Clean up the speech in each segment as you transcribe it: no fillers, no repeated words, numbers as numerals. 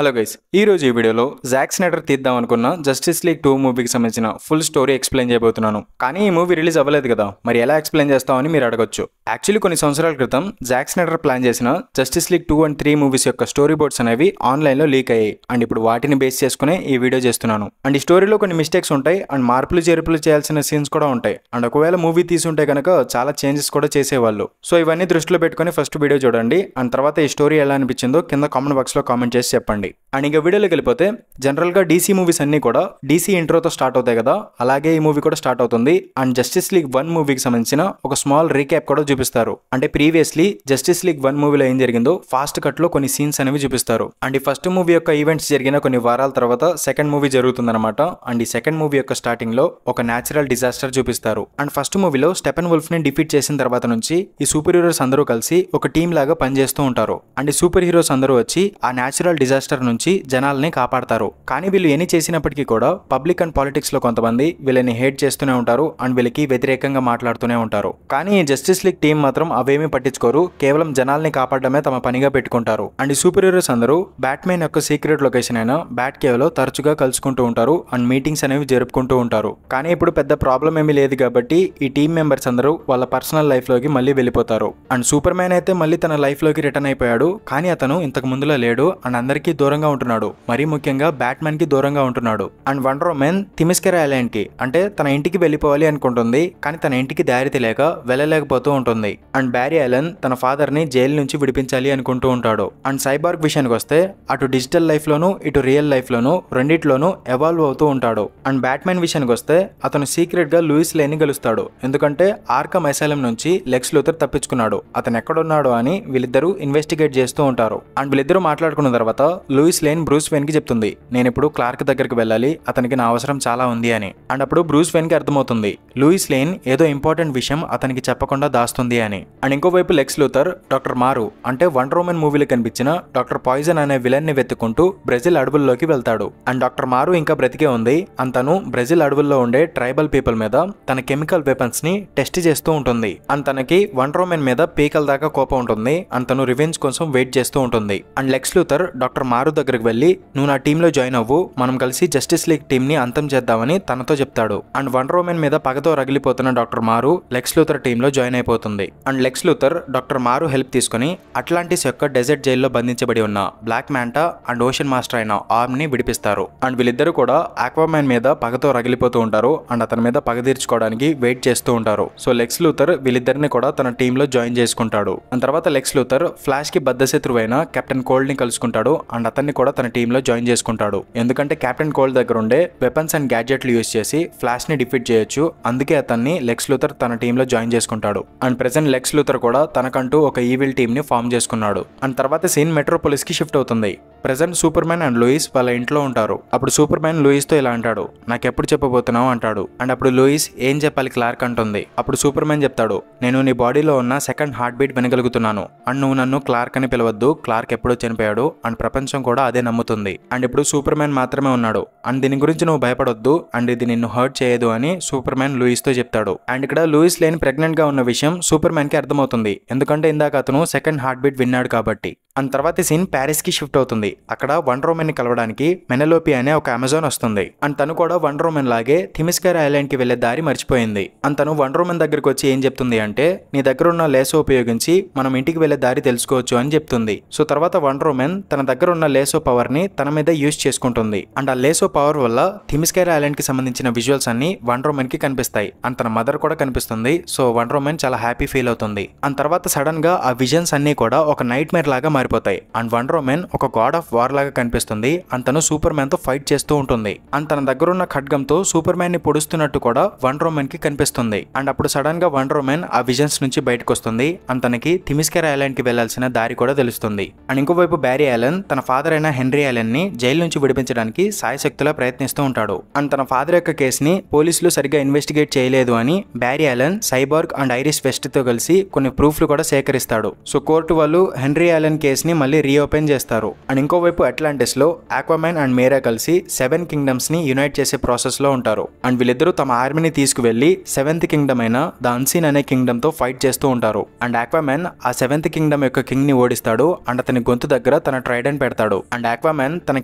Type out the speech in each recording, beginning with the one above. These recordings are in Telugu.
హలో గైస్, ఈ రోజు ఈ వీడియోలో జాక్ స్నైడర్ తీద్దాం అనుకున్న జస్టిస్ లీగ్ 2 మూవీకి సంబంధించిన ఫుల్ స్టోరీ ఎక్స్ప్లెయిన్ చేయబోతున్నాను. కానీ ఈ మూవీ రిలీజ్ అవ్వలేదు కదా, మరి ఎలా ఎక్స్ప్లెయిన్ చేస్తామని మీరు అడగొచ్చు. యాక్చువల్లీ కొన్ని సంవత్సరాల క్రితం జాక్ స్నైడర్ ప్లాన్ చేసిన జస్టిస్ లీగ్ 2 అండ్ 3 మూవీస్ యొక్క స్టోరీ బోర్డ్స్ అనేవి ఆన్లైన్లో లీక్ అయ్యాయి. అండ్ ఇప్పుడు వాటిని బేస్ చేసుకునే ఈ వీడియో చేస్తున్నాను. అండ్ ఈ స్టోరీలో కొన్ని మిస్టేక్స్ ఉంటాయి అండ్ మార్పులు చేర్పులు చేయాల్సిన సీన్స్ కూడా ఉంటాయి. అండ్ ఒకవేళ మూవీ తీసుంటే కనుక చాలా చేంజెస్ కూడా చేసేవాళ్ళు. సో ఇవన్నీ దృష్టిలో పెట్టుకుని ఫస్ట్ వీడియో చూడండి. అండ్ తర్వాత ఈ స్టోరీ ఎలా అనిపించిందో కింద కామెంట్ బాక్స్లో కామెంట్ చేసి చెప్పండి. అండ్ ఇంకా వీడియోలోకి వెళ్ళిపోతే, జనరల్గా డీసీ మూవీస్ అన్నీ కూడా డీసీ ఇంట్రోతో స్టార్ట్ అవుతాయి కదా, అలాగే ఈ మూవీ కూడా స్టార్ట్ అవుతుంది. అండ్ జస్టిస్ లీగ్ 1 మూవీకి సంబంధించిన ఒక స్మాల్ రీక్యాప్ కూడా చూపిస్తారు. అంటే ప్రీవియస్లీ జస్టిస్ లీగ్ 1 మూవీలో ఏం జరిగిందో ఫాస్ట్ కట్లో కొన్ని సీన్స్ అనేవి చూపిస్తారు. అండ్ ఈ ఫస్ట్ మూవీ యొక్క ఈవెంట్స్ జరిగిన కొన్ని వారాల తర్వాత సెకండ్ మూవీ జరుగుతుందన్నమాట. అండ్ ఈ సెకండ్ మూవీ యొక్క స్టార్టింగ్ లో ఒక న్యాచురల్ డిజాస్టర్ చూపిస్తారు. అండ్ ఫస్ట్ మూవీలో స్టెపెన్ వుల్ఫ్ ని డిఫీట్ చేసిన తర్వాత నుంచి ఈ సూపర్ హీరోస్ అందరూ కలిసి ఒక టీం లాగా పనిచేస్తూ ఉంటారు. అండ్ ఈ సూపర్ హీరోస్ అందరూ వచ్చి ఆ న్యాచురల్ డిజాస్టర్ నుంచి జనాల్ని కాపాడతారు. కానీ వీళ్ళు ఎన్ని చేసినప్పటికీ కూడా పబ్లిక్ అండ్ పాలిటిక్స్ లో కొంతమంది వీళ్ళని హేట్ చేస్తూనే ఉంటారు అండ్ వీళ్ళకి వ్యతిరేకంగా మాట్లాడుతూనే ఉంటారు. కానీ ఈ జస్టిస్ లీగ్ టీం మాత్రం అవేమీ పట్టించుకోరు, కేవలం జనాల్ని కాపాడడమే తమ పనిగా పెట్టుకుంటారు. అండ్ ఈ సూపర్ హీరోస్ అందరూ బ్యాట్మెన్ యొక్క సీక్రెట్ లొకేషన్ అయిన బ్యాట్ కేవ్ లో తరచుగా కలుసుకుంటూ ఉంటారు అండ్ మీటింగ్స్ అనేవి జరుపుకుంటూ ఉంటారు. కానీ ఇప్పుడు పెద్ద ప్రాబ్లం ఏమీ లేదు కాబట్టి ఈ టీం మెంబర్స్ అందరూ వాళ్ళ పర్సనల్ లైఫ్ లోకి మళ్ళీ వెళ్ళిపోతారు. అండ్ సూపర్ మ్యాన్ అయితే మళ్ళీ తన లైఫ్ లోకి రిటర్న్ అయిపోయాడు. కానీ అతను ఇంతకు ముందులా లేడు అండ్ అందరికీ దూరంగా ఉంటున్నాడు. మరీ ముఖ్యంగా బ్యాట్మెన్ కి దూరంగా ఉంటున్నాడు. అండ్ వండర్ ఉమెన్ థిమిస్కెరా ఐలాండ్ కి, అంటే తన ఇంటికి వెళ్ళిపోవాలి అనుకుంటుంది, కానీ తన ఇంటికి దారి తెలియక వెళ్ళలేకపోతూ ఉంటుంది. అండ్ బ్యారీ అలెన్ తన ఫాదర్ ని జైలు నుంచి విడిపించాలి అనుకుంటూ ఉంటాడు. అండ్ సైబార్గ్ విషయానికి వస్తే అటు డిజిటల్ లైఫ్ లోను ఇటు రియల్ లైఫ్ లోను రెండిట్లోనూ ఎవాల్వ్ అవుతూ ఉంటాడు. అండ్ బ్యాట్మెన్ విషయానికి వస్తే అతను సీక్రెట్ గా లూయిస్ లేన్ ని గెలుస్తాడు. ఎందుకంటే ఆర్కమ్ అసైలం నుంచి లెక్స్ లూథర్ తప్పించుకున్నాడు. అతను ఎక్కడున్నాడు అని వీళ్ళిద్దరూ ఇన్వెస్టిగేట్ చేస్తూ ఉంటారు. అండ్ వీళ్ళిద్దరూ మాట్లాడుకున్న తర్వాత లూయిస్ లేన్ బ్రూస్ వెయిన్ కి చెప్తుంది, నేను ఇప్పుడు క్లార్క్ దగ్గరికి వెళ్ళాలి, అతనికి నా అవసరం చాలా ఉంది అని. అండ్ అప్పుడు బ్రూస్ వెయిన్ కి అర్థమవుతుంది లూయిస్ లేన్ ఏదో ఇంపార్టెంట్ విషయం అతనికి చెప్పకుండా దాస్తుంది అని. అండ్ ఇంకోవైపు లెక్స్ లూథర్ డాక్టర్ మారు, అంటే వండర్ ఉమెన్ మూవీలో కనిపించిన డాక్టర్ పాయిజన్ అనే విలన్ ని వెతుక్కుంటూ బ్రెజిల్ అడవుల్లోకి వెళ్తాడు. అండ్ డాక్టర్ మారు ఇంకా బ్రతికే ఉంది. అండ్ తను బ్రెజిల్ అడవుల్లో ఉండే ట్రైబల్ పీపుల్ మీద తన కెమికల్ వెపన్స్ ని టెస్ట్ చేస్తూ ఉంటుంది. అండ్ తనకి వండర్ ఉమెన్ మీద పీకల దాకా కోపం ఉంటుంది. అండ్ తను రివెంజ్ కోసం వెయిట్ చేస్తూ ఉంటుంది. అండ్ లెక్స్ లూథర్ డాక్టర్ మారు దగ్గరికి వెళ్ళి, నువ్వు నా టీంలో జాయిన్ అవ్వు, మనం కలిసి జస్టిస్ లీగ్ టీమ్ ని అంతం చేద్దామని తనతో చెప్తాడు. అండ్ వండర్ ఉమెన్ మీద పగతో రగిలిపోతున్న డాక్టర్ మారు లెక్స్ లూథర్ టీంలో జాయిన్ అయిపోతుంది. అండ్ లెక్స్ లూథర్ డాక్టర్ మారు హెల్ప్ తీసుకుని అట్లాంటిస్ యొక్క డెజర్ట్ జైల్లో బంధించబడి ఉన్న బ్లాక్ మ్యాంటా అండ్ ఓషన్ మాస్టర్ అయిన ఆర్మ్ ని విడిపిస్తారు. అండ్ వీళ్ళిద్దరూ కూడా ఆక్వామ్యాన్ మీద పగతో రగిలిపోతూ ఉంటారు అండ్ అతని మీద పగ తీర్చుకోవడానికి వెయిట్ చేస్తూ ఉంటారు. సో లెక్స్ లూథర్ వీళ్ళిద్దరిని కూడా తన టీంలో జాయిన్ చేసుకుంటాడు. అండ్ తర్వాత లెక్స్ లూథర్ ఫ్లాష్ కి బద్ధశత్రువైన కెప్టెన్ కోల్డ్ ని కలుసుకుంటాడు అండ్ అతన్ని కూడా తన టీంలో జాయిన్ చేసుకుంటాడు. ఎందుకంటే కెప్టెన్ కోల్డ్ దగ్గర ఉండే వెపన్స్ అండ్ గ్యాడ్జెట్లు యూజ్ చేసి ఫ్లాష్ ని డిఫీట్ చేయొచ్చు. అందుకే అతన్ని లెక్స్ లూథర్ తన టీంలో జాయిన్ చేసుకుంటాడు. అండ్ ప్రెసెంట్ లెక్స్ లూథర్ కూడా తనకంటూ ఒక ఈవిల్ టీమ్ ని ఫామ్ చేసుకున్నాడు. అండ్ తర్వాత సీన్ మెట్రోపోలిస్ కి షిఫ్ట్ అవుతుంది. Present Superman and Lois వాళ్ళ ఇంట్లో ఉంటారు. అప్పుడు సూపర్ మ్యాన్ లూయిస్ తో ఇలా అంటాడు, నాకెప్పుడు చెప్పబోతున్నావు అంటాడు. అండ్ అప్పుడు లూయిస్ ఏం చెప్పాలి క్లార్క్ అంటుంది. అప్పుడు సూపర్ మ్యాన్ చెప్తాడు, నేను నీ బాడీలో ఉన్న సెకండ్ హార్ట్ బీట్ వినగలుగుతున్నాను అండ్ నువ్వు నన్ను క్లార్క్ అని పిలవద్దు, క్లార్క్ ఎప్పుడో చనిపోయాడు అండ్ ప్రపంచం కూడా అదే నమ్ముతుంది. అండ్ ఇప్పుడు సూపర్ మ్యాన్ మాత్రమే ఉన్నాడు అండ్ దీని గురించి నువ్వు భయపడొద్దు అండ్ ఇది నిన్ను హర్ట్ చేయదు అని సూపర్ మ్యాన్ లూయిస్ తో చెప్తాడు. అండ్ ఇక్కడ లూయిస్ లేన్ ప్రెగ్నెంట్ గా ఉన్న విషయం సూపర్ మ్యాన్ కి అర్థమవుతుంది. ఎందుకంటే ఇందాక అతను సెకండ్ హార్ట్ బీట్ విన్నాడు కాబట్టి. అండ్ తర్వాత సీన్ ప్యారిస్ కి షిఫ్ట్ అవుతుంది. అక్కడ వండర్ ఉమెన్ ని కలవడానికి మెనలోపి అనే ఒక అమెజాన్ వస్తుంది. అండ్ తను కూడా వండర్ ఉమెన్ లాగే థిమిస్కెరా ఐలాండ్ కి వెళ్లే దారి మర్చిపోయింది. అండ్ తను వండర్ ఉమెన్ దగ్గరకు వచ్చి ఏం చెప్తుంది అంటే, నీ దగ్గర ఉన్న లేసో ఉపయోగించి మనం ఇంటికి వెళ్లే దారి తెలుసుకోవచ్చు అని చెప్తుంది. సో తర్వాత వండర్ ఉమెన్ తన దగ్గర ఉన్న లేసో పవర్ ని తన మీద యూజ్ చేసుకుంటుంది. అండ్ ఆ లేసో పవర్ వల్ల థిమిస్కెరా ఐలాండ్ కి సంబంధించిన విజువల్స్ అన్ని వండర్ ఉమెన్ కి కనిపిస్తాయి. అండ్ తన మదర్ కూడా కనిపిస్తుంది. సో వండర్ ఉమెన్ చాలా హ్యాపీ ఫీల్ అవుతుంది. అండ్ తర్వాత సడన్ గా ఆ విజన్స్ అన్ని కూడా ఒక నైట్ మేర్ లాగా మారిపోతాయి. అండ్ వండర్ ఉమెన్ ఒక గాడ్ ఆఫ్ వార్ లాగా కనిపిస్తుంది. అండ్ తను సూపర్ మ్యాన్ తో ఫైట్ చేస్తూ ఉంటుంది. అండ్ తన దగ్గర ఉన్న ఖడ్గంతో సూపర్ మ్యాన్ ని పొడుస్తున్నట్టు కూడా వండర్ ఉమెన్ కి కనిపిస్తుంది. అండ్ అప్పుడు సడన్ గా వండర్ ఉమెన్ ఆ విజన్స్ నుంచి బయటకు వస్తుంది. అండ్ తనకి థిమిస్కెరా ఐలాండ్ కి వెళ్లాల్సిన దారి కూడా తెలుస్తుంది. అండ్ ఇంకోవైపు బ్యారీ అలెన్ తన ఫాదర్ అయిన హెన్రీ అలెన్ ని జైలు నుంచి విడిపించడానికి సాయశక్తులా ప్రయత్నిస్తూ ఉంటాడు. అండ్ తన ఫాదర్ యొక్క కేసుని పోలీసులు సరిగ్గా ఇన్వెస్టిగేట్ చేయలేదు అని Barry Allen సైబార్గ్ and iris west తో కలిసి కొన్ని ప్రూఫ్లు కూడా సేకరిస్తాడు. సో కోర్టు వాళ్ళు హెన్రీ అలెన్ కేసు కేసుని మళ్ళీ రీఓపెన్ చేస్తారు. అండ్ ఇంకోవైపు అట్లాంటిస్ లో ఆక్వామ్యాన్ అండ్ మేరా కలిసి 7 కింగ్డమ్స్ ని యునైట్ చేసే ప్రాసెస్ లో ఉంటారు. అండ్ వీళ్ళిద్దరూ తమ ఆర్మీని తీసుకువెళ్లి 7th కింగ్డమ్ అయిన ద అన్సీన్ అనే కింగ్డమ్ తో ఫైట్ చేస్తూ ఉంటారు. అండ్ ఆక్వామ్యాన్ ఆ 7th కింగ్డమ్ యొక్క కింగ్ ని ఓడిస్తాడు అండ్ అతని గొంతు దగ్గర తన ట్రైడెంట్ పెడతాడు. అండ్ ఆక్వామ్యాన్ తన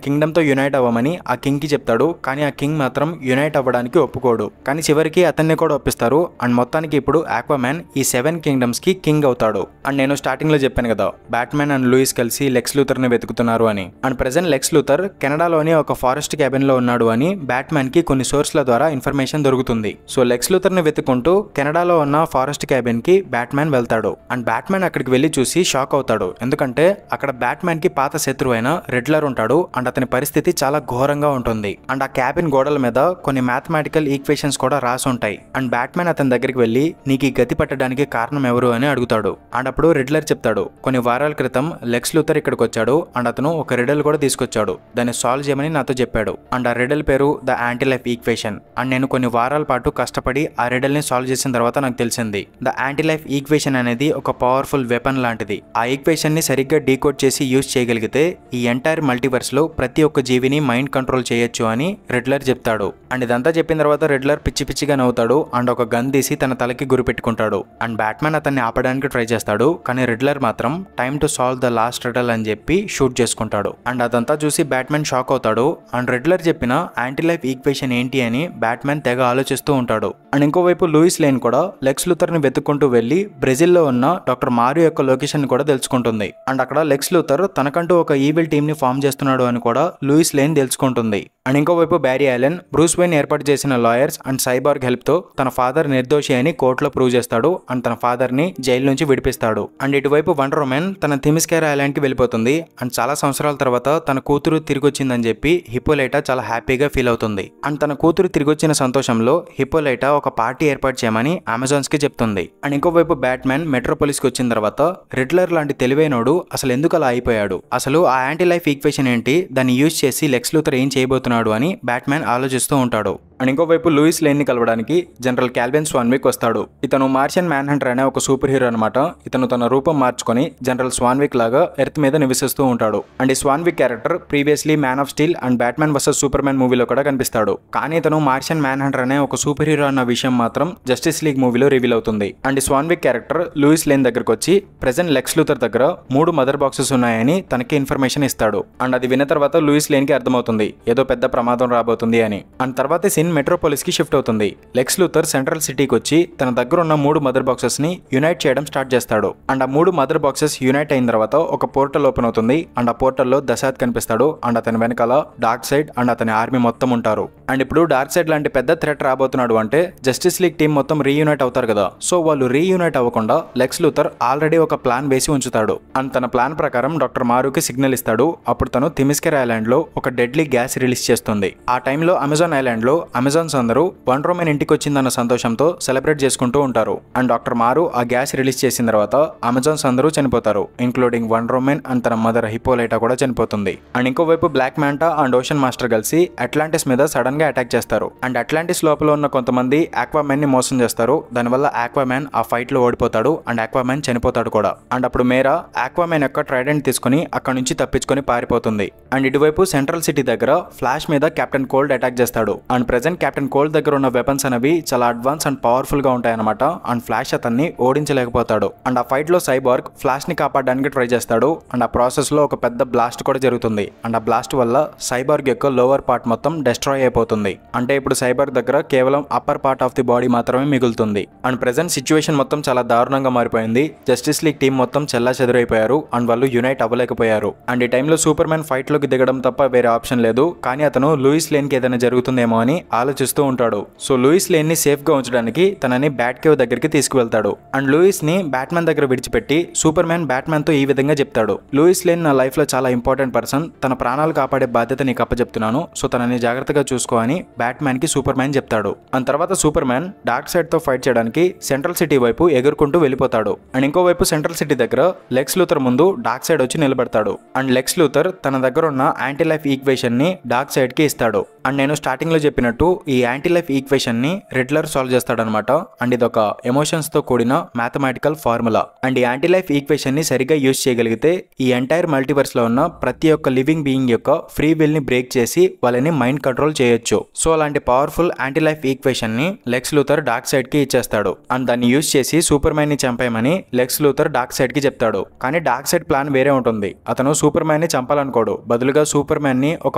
కింగ్డమ్ తో యునైట్ అవ్వమని ఆ కింగ్ కి చెప్తాడు. కానీ ఆ కింగ్ మాత్రం యునైట్ అవ్వడానికి ఒప్పుకోడు. కానీ చివరికి అతన్ని కూడా ఒప్పిస్తారు. అండ్ మొత్తానికి ఇప్పుడు ఆక్వామ్యాన్ ఈ 7 కింగ్డమ్స్ కి కింగ్ అవుతాడు. అండ్ నేను స్టార్టింగ్ లో చెప్పాను కదా, బ్యాట్మ్యాన్ అండ్ లూయిస్ కలిసి లెక్స్ లూథర్ ని వెతుకుతున్నారు అని. అండ్ ప్రెజెంట్ లెక్స్ లూథర్ కెనడాలోని ఒక ఫారెస్ట్ క్యాబిన్ లో ఉన్నాడు అని బ్యాట్మ్యాన్ కి కొన్ని సోర్స్ల ద్వారా ఇన్ఫర్మేషన్ దొరుకుతుంది. సో లెక్స్ లూథర్ ని వెతుక్కుంటూ కెనడాలో ఉన్న ఫారెస్ట్ క్యాబిన్ కి బ్యాట్మ్యాన్ వెళ్తాడు. అండ్ బ్యాట్మ్యాన్ అక్కడికి వెళ్లి చూసి షాక్ అవుతాడు. ఎందుకంటే అక్కడ బ్యాట్మ్యాన్ కి పాత శత్రువు అయిన రెడ్లర్ ఉంటాడు. అండ్ అతని పరిస్థితి చాలా ఘోరంగా ఉంటుంది. అండ్ ఆ క్యాబిన్ గోడల మీద కొన్ని మ్యాథమెటికల్ ఈక్వేషన్స్ కూడా రాసి ఉంటాయి. అండ్ బ్యాట్మ్యాన్ అతని దగ్గరికి వెళ్లి నీకు ఈ గతి పట్టడానికి కారణం ఎవరు అని అడుగుతాడు. అండ్ అప్పుడు రెడ్లర్ చెప్తాడు, కొన్ని వారాల క్రితం లెక్స్ లూథర్ ఇక్కడికి వచ్చాడు అండ్ అతను ఒక రిడల్ కూడా తీసుకొచ్చాడు. దాన్ని సాల్వ్ చేయమని నాతో చెప్పాడు. అండ్ ఆ రిడల్ పేరు the anti life equation. And నేను కొన్ని వారాల పాటు కష్టపడి ఆ రిడల్ ని సాల్వ్ చేసిన తర్వాత నాకు తెలిసింది, ద యాంటీ లైఫ్ ఈక్వేషన్ అనేది ఒక పవర్ఫుల్ వెపన్ లాంటిది. ఆ ఈక్వేషన్ ని సరిగ్గా డీకోడ్ చేసి యూజ్ చేయగలిగితే ఈ ఎంటైర్ మల్టీవర్స్ లో ప్రతి ఒక్క జీవిని మైండ్ కంట్రోల్ చేయొచ్చు అని రెడ్లర్ చెప్తాడు. అండ్ ఇదంతా చెప్పిన తర్వాత రెడ్లర్ పిచ్చి పిచ్చిగా నవ్వుతాడు అండ్ ఒక గన్ తీసి తన తలకి గురి పెట్టుకుంటాడు. అండ్ బ్యాట్మ్యాన్ అతన్ని ఆపడానికి ట్రై చేస్తాడు. కానీ రెడ్లర్ మాత్రం time to solve the last Riddle అని చెప్పి షూట్ చేసుకుంటాడు. అండ్ అదంతా చూసి బ్యాట్మ్యాన్ షాక్ అవుతాడు. అండ్ రెడ్లర్ చెప్పిన యాంటీ లైఫ్ ఈక్వేషన్ ఏంటి అని బ్యాట్మ్యాన్ తెగ ఆలోచిస్తూ ఉంటాడు. అండ్ ఇంకోవైపు లూయిస్ లేన్ కూడా లెక్స్ లూథర్ ని వెతుక్కుంటూ వెళ్లి బ్రెజిల్ లో ఉన్న డాక్టర్ మారియో యొక్క లొకేషన్ కూడా తెలుసుకుంటుంది. అండ్ అక్కడ లెక్స్ లూథర్ తనకంటూ ఒక ఈవిల్ టీమ్ ని ఫామ్ చేస్తున్నాడు అని కూడా లూయిస్ లేన్ తెలుసుకుంటుంది. అండ్ ఇంకోవైపు బ్యారీ ఆలెన్ బ్రూస్ వెయిన్ ఏర్పాటు చేసిన లాయర్స్ అండ్ సైబార్గ్ హెల్ప్ తో తన ఫాదర్ నిర్దోషి అని కోర్టులో ప్రూవ్ చేస్తాడు. అండ్ తన ఫాదర్ ని జైలు నుంచి విడిపిస్తాడు. అండ్ ఇటువైపు వండర్ ఉమెన్ తన థిమిస్కేర్ ఐలాండ్ కి వెళ్ళిపోతుంది. అండ్ చాలా సంవత్సరాల తర్వాత తన కూతురు తిరిగి వచ్చిందని చెప్పి హిప్పోలైటా చాలా హ్యాపీగా ఫీల్ అవుతుంది. అండ్ తన కూతురు తిరిగి వచ్చిన సంతోషంలో హిప్పోలైటా ఒక పార్టీ ఏర్పాటు చేయమని అమెజాన్స్ కి చెప్తుంది. అండ్ ఇంకోవైపు బ్యాట్మ్యాన్ మెట్రోపోలిస్ కి వచ్చిన తర్వాత రెడ్లర్ లాంటి తెలివైనోడు అసలు ఎందుకు అలా అయిపోయాడు, అసలు ఆ యాంటీ లైఫ్ ఈక్వేషన్ ఏంటి, దాన్ని యూజ్ చేసి లెక్స్ లూథర్ ఏం చేయబోతున్నాడు అని బ్యాట్మ్యాన్ ఆలోచిస్తూ ఉంటాడు. అండ్ ఇంకోవైపు లూయిస్ లేన్ ని కలవడానికి జనరల్ క్యాల్విన్ స్వాన్విక్ వస్తాడు. ఇతను మార్షియన్ మ్యాన్ హంటర్ అనే ఒక సూపర్ హీరో అనమాట. ఇతను తన రూపం మార్చుకొని జనరల్ స్వాన్విక్ లాగా ఎర్త్ మీద నివసిస్తూ ఉంటాడు. అండ్ ఈ Swanwick character previously Man of Steel and Batman versus Superman మూవీలో కూడా కనిపిస్తాడు. కానీ ఇతను మార్షియన్ మ్యాన్ హంటర్ అనే ఒక సూపర్ హీరో అన్న విషయం మాత్రం జస్టిస్ లీగ్ మూవీలో రివీల్ అవుతుంది. అండ్ ఈ స్వాన్విక్ క్యారెక్టర్ లూయిస్ లేన్ దగ్గరకు వచ్చి ప్రెజెంట్ లెక్స్ లూథర్ దగ్గర 3 మదర్ బాక్సెస్ ఉన్నాయని తనకి ఇన్ఫర్మేషన్ ఇస్తాడు. అండ్ అది విన్న తర్వాత లూయిస్ లేన్ కి అర్థమవుతుంది ఏదో పెద్ద ప్రమాదం రాబోతుంది అని. అండ్ తర్వాత సీన్ మెట్రోపోలిస్ కి షిఫ్ట్ అవుతుంది. లెక్స్ లూథర్ సెంట్రల్ సిటీకి వచ్చి తన దగ్గర ఉన్న 3 మదర్ బాక్సెస్ ని యునైట్ చేయడం స్టార్ట్ చేస్తాడు. అండ్ ఆ 3 మదర్ బాక్సెస్ యునైట్ అయిన తర్వాత ఒక పోర్టల్ ఓపెన్ అవుతుంది. అండ్ ఆ పోర్టల్ లో దశాత్ కనిపిస్తాడు. అండ్ అతని వెనకాల డార్క్ సైడ్ అండ్ అతని ఆర్మీ మొత్తం ఉంటారు. అండ్ ఇప్పుడు డార్క్ సైడ్ లాంటి పెద్ద థ్రెట్ రాబోతున్నాడు అంటే జస్టిస్ లీగ్ టీం మొత్తం రీయూనైట్ అవుతారు కదా. సో వాళ్ళు రీయూనైట్ అవ్వకుండా లెక్స్ లూథర్ ఆల్రెడీ ఒక ప్లాన్ వేసి ఉంచుతాడు. అండ్ తన ప్లాన్ ప్రకారం డాక్టర్ మారుకి సిగ్నల్ ఇస్తాడు. అప్పుడు తను థిమిస్కేర్ ఐలాండ్ లో ఒక డెడ్లీ గ్యాస్ రిలీజ్ చేస్తుంది. ఆ టైంలో అమెజాన్ ఐలాండ్ లో అమెజాన్స్ అందరూ వండర్ ఉమెన్ ఇంటికి వచ్చిందన్న సంతోషంతో సెలబ్రేట్ చేసుకుంటూ ఉంటారు. అండ్ డాక్టర్ మారు ఆ గ్యాస్ రిలీజ్ చేసిన తర్వాత అమెజాన్స్ అందరూ చనిపోతారు, ఇంక్లూడింగ్ వండర్ ఉమెన్ అండ్ తన మదర్ హిప్పోలైటా కూడా చనిపోతుంది. అండ్ ఇంకోవైపు బ్లాక్ మ్యాంటా అండ్ ఓషన్ మాస్టర్ కలిసి అట్లాంటిస్ మీద సడన్ గా అటాక్ చేస్తారు. అండ్ అట్లాంటిస్ లోపల ఉన్న కొంతమంది ఆక్వామ్యాన్ ని మోసం చేస్తారు. దానివల్ల ఆక్వామ్యాన్ ఆ ఫైట్ లో ఓడిపోతాడు అండ్ ఆక్వామ్యాన్ చనిపోతాడు కూడా. అండ్ అప్పుడు మేరా ఆక్వామ్యాన్ యొక్క ట్రైడెంట్ తీసుకుని అక్కడ నుంచి తప్పించుకొని పారిపోతుంది. అండ్ ఇటువైపు సెంట్రల్ సిటీ దగ్గర ఫ్లాష్ మీద కెప్టెన్ కోల్డ్ అటాక్ చేస్తాడు. అండ్ ప్రెజెంట్ కెప్టెన్ కోల్డ్ దగ్గర ఉన్న వెపన్స్ అనేవి చాలా అడ్వాన్స్ అండ్ పవర్ఫుల్ గా ఉంటాయన్నమాట. అండ్ ఫ్లాష్ అతన్ని ఓడించలేకపోతాడు. అండ్ ఆ ఫైట్ లో సైబార్గ్ ఫ్లాష్ ని కాపాడడానికి ట్రై చేస్తాడు. అండ్ ఆ ప్రాసెస్ లో ఒక పెద్ద బ్లాస్ట్ కూడా జరుగుతుంది. అండ్ ఆ బ్లాస్ట్ వల్ల సైబార్గ్ యొక్క లోవర్ పార్ట్ మొత్తం డిస్ట్రాయ్ అయిపోతుంది. అంటే ఇప్పుడు సైబార్గ్ దగ్గర కేవలం upper part of the body మాత్రమే మిగులుతుంది. అండ్ ప్రెజెంట్ సిచ్యువేషన్ మొత్తం చాలా దారుణంగా మారిపోయింది. జస్టిస్ లీగ్ టీం మొత్తం చెల్లా చెదురైపోయారు అండ్ వాళ్ళు యునైట్ అవ్వలేకపోయారు. అండ్ ఈ టైంలో సూపర్ మ్యాన్ ఫైట్ లోకి దిగడం తప్ప వేరే ఆప్షన్ లేదు. కానీ అతను లూయిస్ లేన్ కి ఏదైనా జరుగుతుందేమో అని ఆలోచిస్తూ ఉంటాడు. సో లూయిస్ లేన్ ని సేఫ్ గా ఉంచడానికి తనని బ్యాట్ కేవ్ దగ్గరికి తీసుకువెళ్తాడు. అండ్ లూయిస్ ని బ్యాట్మ్యాన్ దగ్గర విడిచిపెట్టి సూపర్ మ్యాన్ బ్యాట్మ్యాన్ తో ఈ విధంగా చెప్తాడు, లూయిస్ లేన్ నా లైఫ్ లో చాలా ఇంపార్టెంట్ పర్సన్, తన ప్రాణాలు కాపాడే బాధ్యత నీకు అప్పచెప్తున్నాను. సో తనని జాగ్రత్తగా చూసుకో చేసుకో అని బ్యాట్మ్యాన్ కి సూపర్ మ్యాన్ చెప్తాడు. అండ్ తర్వాత సూపర్ మ్యాన్ డార్క్ సైడ్ తో ఫైట్ చేయడానికి సెంట్రల్ సిటీ వైపు ఎగురుకుంటూ వెళ్ళిపోతాడు. అండ్ ఇంకోవైపు సెంట్రల్ సిటీ దగ్గర లెక్స్ లూథర్ ముందు డార్క్ సైడ్ వచ్చి నిలబడతాడు. అండ్ లెక్స్ లూథర్ తన దగ్గర ఉన్న యాంటీ లైఫ్ ఈక్వేషన్ ని డార్క్ సైడ్ కి ఇస్తాడు. అండ్ నేను స్టార్టింగ్ లో చెప్పినట్టు ఈ యాంటీ లైఫ్ ఈక్వేషన్ ని రెడ్లర్ సాల్వ్ చేస్తాడనమాట. అండ్ ఇదొక ఎమోషన్స్ తో కూడిన మ్యాథమెటికల్ ఫార్ములా. అండ్ ఈ యాంటీ లైఫ్ ఈక్వేషన్ ని సరిగ్గా యూజ్ చేయగలిగితే ఈ ఎంటైర్ మల్టీవర్స్ లో ఉన్న ప్రతి ఒక్క లివింగ్ బీయింగ్ యొక్క ఫ్రీ విల్ ని బ్రేక్ చేసి వాళ్ళని మైండ్ కంట్రోల్ చేయొచ్చు. సో అలాంటి పవర్ఫుల్ యాంటీ లైఫ్ ఈక్వేషన్ ని లెక్స్ లూథర్ డార్క్ సైడ్ కి ఇచ్చేస్తాడు. అండ్ దాన్ని యూజ్ చేసి సూపర్ మ్యాన్ ని చంపేయమని లెక్స్ లూథర్ డార్క్ సైడ్ కి చెప్తాడు. కానీ డార్క్ సైడ్ ప్లాన్ వేరే ఉంటుంది. అతను సూపర్ మ్యాన్ ని చంపాలనుకోడు, బదులుగా సూపర్ మ్యాన్ ని ఒక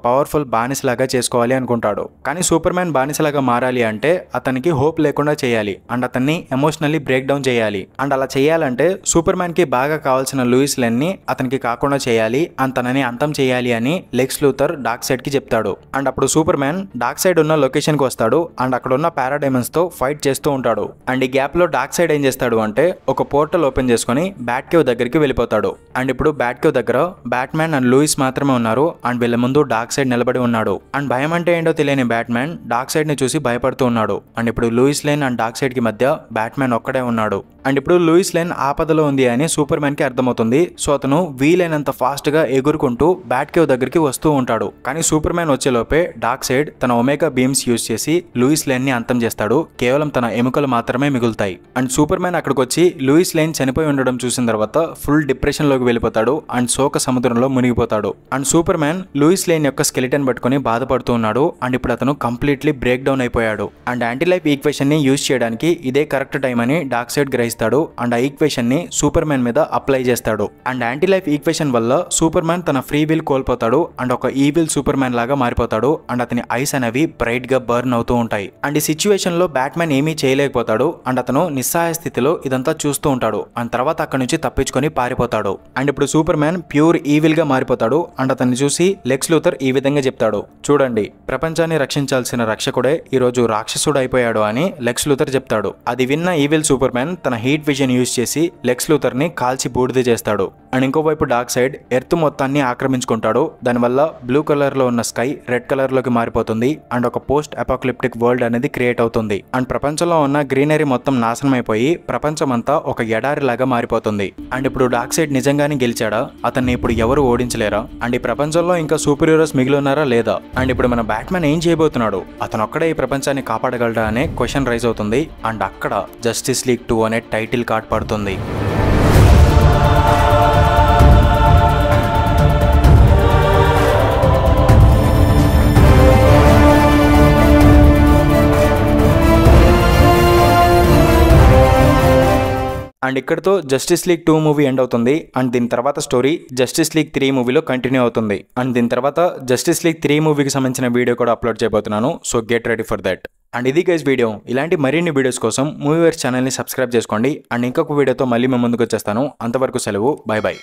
పవర్ఫుల్ బానిసలాగా చేసుకోవాలి అనుకుంటాడు. కానీ సూపర్ మ్యాన్ బానిసలాగా మారాలి అంటే అతనికి హోప్ లేకుండా చేయాలి అండ్ అతన్ని ఎమోషనల్లీ బ్రేక్ డౌన్ చేయాలి. అండ్ అలా చేయాలంటే సూపర్ మ్యాన్ కి బాగా కావాల్సిన లూయిస్ లేన్ ని అతనికి కాకుండా చేయాలి అండ్ తనని అంతం చేయాలి అని లెక్స్ లూథర్ డార్క్ సైడ్ కి చెప్తాడు. అండ్ అప్పుడు సూపర్ మ్యాన్ డార్క్ సైడ్ ఉన్న లొకేషన్ కి వస్తాడు అండ్ అక్కడ ఉన్న పారాడైమన్స్ తో ఫైట్ చేస్తూ ఉంటాడు. అండ్ ఈ గ్యాప్ లో డార్క్ సైడ్ ఏం చేస్తాడు అంటే ఒక పోర్టల్ ఓపెన్ చేసుకుని బ్యాట్ కేవ్ దగ్గరికి వెళ్ళిపోతాడు. అండ్ ఇప్పుడు బ్యాట్ కేవ్ దగ్గర బ్యాట్మ్యాన్ అండ్ లూయిస్ మాత్రమే ఉన్నారు. అండ్ వీళ్ళ ముందు డార్క్ సైడ్ నిలబడి ఉన్నాడు. అండ్ భయం అంటే ఏంటో తెలియని బ్యాట్మ్యాన్ డార్క్ సైడ్ ని చూసి భయపడుతూ ఉన్నాడు. అండ్ ఇప్పుడు Lois Lane and dark side కి మధ్య బ్యాట్మ్యాన్ ఒక్కడే ఉన్నాడు. అండ్ ఇప్పుడు లూయిస్ లేన్ ఆపదలో ఉంది అని సూపర్ మ్యాన్ కి అర్థమవుతుంది. సో అతను వీలైనంత ఫాస్ట్ గా ఎగురుకుంటూ బ్యాట్ కేవ్ దగ్గరికి వస్తూ ఉంటాడు. కానీ సూపర్ మ్యాన్ వచ్చేలోపే డార్క్ సైడ్ తన ఒమేగా బీమ్స్ యూజ్ చేసి లూయిస్ లేన్ ని అంతం చేస్తాడు. కేవలం తన ఎముకలు మాత్రమే మిగులుతాయి. అండ్ సూపర్ మ్యాన్ అక్కడికి వచ్చి లూయిస్ లేన్ చనిపోయి ఉండడం చూసిన తర్వాత ఫుల్ డిప్రెషన్ లోకి వెళ్ళిపోతాడు అండ్ శోక సముద్రంలో మునిగిపోతాడు. And Superman Lois Lane యొక్క స్కెలిటన్ పట్టుకుని బాధపడుతూ ఉన్నాడు. అండ్ ఇప్పుడు అతను కంప్లీట్లీ బ్రేక్ డౌన్ అయిపోయాడు. అండ్ యాంటీ లైఫ్ ఈక్వేషన్ ని యూజ్ చేయడానికి ఇదే కరెక్ట్ టైం అని డార్క్ సైడ్ గ్రహిస్తాడు. అండ్ ఆ ఈక్వేషన్ ని సూపర్ మ్యాన్ మీద అప్లై చేస్తాడు. అండ్ యాంటీ లైఫ్ ఈక్వేషన్ వల్ల సూపర్ మ్యాన్ తన ఫ్రీ విల్ కోల్పోతాడు అండ్ ఒక ఈవిల్ సూపర్ మ్యాన్ లాగా మారిపోతాడు. అండ్ అతని ఐస్ అనేవి బ్రైట్ గా బర్న్ అవుతూ ఉంటాయి. అండ్ ఈ సిచ్యువేషన్ లో బ్యాట్మ్యాన్ ఏమీ చేయలేకపోతాడు. అండ్ అతను నిస్సహాయ స్థితిలో ఇదంతా చూస్తూ ఉంటాడు. అండ్ తర్వాత అక్కడ నుంచి తప్పించుకొని పారిపోతాడు. అండ్ ఇప్పుడు సూపర్ మ్యాన్ ప్యూర్ ఈవిల్ గా మారిపోతాడు. అండ్ అతన్ని చూసి లెక్స్ లూథర్ ఈ విధంగా చెప్తాడు, చూడండి ప్రపంచాన్ని రక్షించాల్సిన రక్షకుడే ఈ రోజు రాక్షసుడు అయిపోయాడు అని లెక్స్ లూథర్ చెప్తాడు. అది విన్న ఈవిల్ సూపర్ మ్యాన్ తన హీట్ విజన్ యూజ్ చేసి లెక్స్ లూథర్ ని కాల్చి బూడిద చేస్తాడు. అండ్ ఇంకోవైపు డార్క్ సైడ్ ఎర్త్ మొత్తాన్ని ఆక్రమించుకుంటాడు. దానివల్ల బ్లూ కలర్ లో ఉన్న స్కై రెడ్ కలర్ లోకి మారిపోతుంది. అండ్ ఒక పోస్ట్ అపోకలిప్టిక్ వరల్డ్ అనేది క్రియేట్ అవుతుంది. అండ్ ప్రపంచంలో ఉన్న గ్రీనరీ మొత్తం నాశనం అయిపోయి ప్రపంచం అంతా ఒక ఎడారి లాగా మారిపోతుంది. అండ్ ఇప్పుడు డార్క్ సైడ్ నిజంగానే గెలిచాడా? అతన్ని ఇప్పుడు ఎవరు ఓడించలేరా? అండ్ ఈ ప్రపంచంలో ఇంకా సూపర్ హీరోస్ మిగిలి ఉన్నారా లేదా? అండ్ ఇప్పుడు మన బ్యాట్మ్యాన్ ఏం చేయబోతున్నాడు? అతను ఒక్కడే ఈ ప్రపంచాన్ని కాపాడగలడా అనే క్వశ్చన్ రైజ్ అవుతుంది. అండ్ అక్కడ జస్టిస్ లీగ్ 2 అనే టైటిల్ కార్డ్ పడుతుంది. అండ్ ఇక్కడతో జస్టిస్ లీగ్ 2 మూవీ ఎండ్ అవుతుంది. అండ్ దీని తర్వాత స్టోరీ జస్టిస్ లీగ్ 3 మూవీలో కంటిన్యూ అవుతుంది. అండ్ దీని తర్వాత జస్టిస్ లీగ్ 3 మూవీకి సంబంధించిన వీడియో కూడా అప్లోడ్ చేయబోతున్నాను. So get ready for that. And ఇది గైస్ వీడియో. ఇలాంటి మరిన్ని వీడియోస్ కోసం మూవీవర్స్ ఛానల్ని సబ్స్క్రైబ్ చేసుకోండి. అండ్ ఇంకొక వీడియోతో మళ్ళీ మేము ముందుకు వచ్చేస్తాను. అంతవరకు సెలవు. By by.